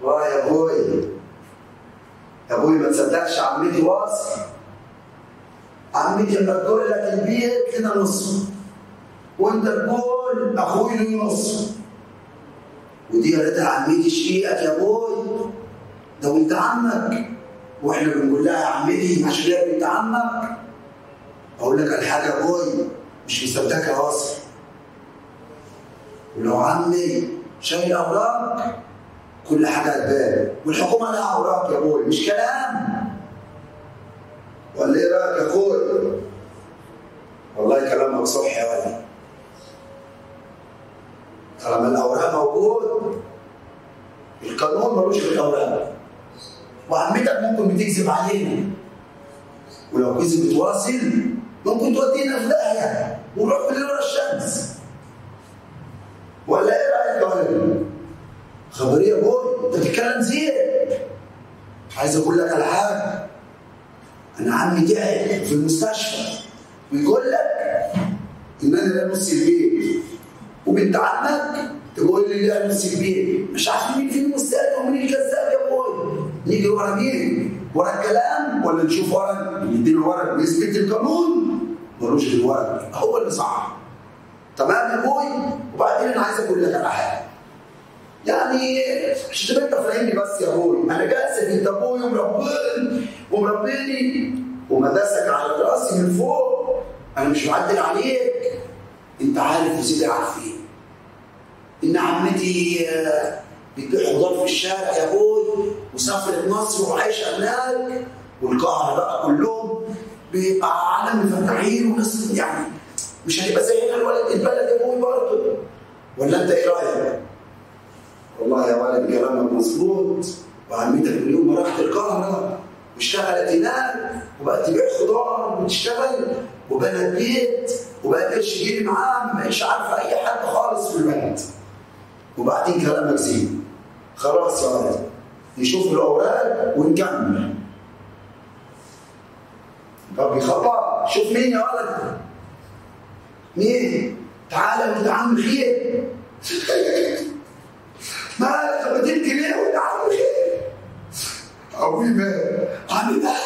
يا ابوي يا ابوي ما تصدقش عمتي واصل. عمتي لما تقول لك البيت لنا نص وانت تقول اخوي له نص، ودي يا ريتها عمتي شقيقك يا ابوي، ده وانت عمك واحنا بنقول لها يا عمتي عشان هي بنت عمك. اقول لك على حاجه يا ابوي مش مصدقك يا واصل، ولو عمي شايل اوراق كل حاجه هتبان، والحكومه لها اوراق يا ابوي مش كلام. ولا ايه رايك يا اخوي؟ والله كلامك صح يا ولدي، طالما الاوراق موجود القانون ملوش في الاوراق، وعمتك ممكن بتكذب علينا، ولو كذب بتواصل ممكن تودينا في داهيه ونروح كلنا ورا الشمس. ولا ايه رايك يا ولدي؟ خبريه يا ابوي انت بتتكلم زين. عايز اقول لك على حاجه، انا عمي تعب في المستشفى ويقول لك ان انا لا نص البيت، وبنت عمك تقول لي لا نص البيت. مش عارفين مين فيهم المستهدف ومين الكذاب يا ابوي. نيجي ورا مين؟ ورا الكلام ولا نشوف ورق يدينا ورق ويثبت القانون؟ ملوش غير ورق هو اللي صح. تمام يا ابوي؟ وبعدين انا عايز اقول لك على حاجه، يعني مش تبقى انت فاهمني بس يا ابوي، انا جاسك انت ابوي ومربيني ومداسك على راسي من فوق، انا مش معدل عليك. انت عارف وسيدي عارفين ان عمتي بتبيع خضار في الشارع يا ابوي، وسافرت مصر وعايشه هناك، والقاهره بقى كلهم بيبقى عالم مفتحين وناس، يعني مش هتبقى زي هنا البلد يا ابوي برضه. ولا انت ايه رايك؟ والله يا ولد كلامك مظبوط، وعمتك من يوم ما راحت القاهره واشتغلت هناك وبقت تبيع خضار وتشتغل وبنت بيت وبقت قرش يجيلي معاها، ما بقتش عارفه اي حد خالص في البلد. وبعدين كلامك زين. خلاص يا ولد نشوف الاوراق ونكمل. طب يخبط شوف مين يا ولد؟ مين؟ تعالى وانت عم خير. مالك بتبكي ليه وانت عم خير؟ ابوي مات. عمي مات.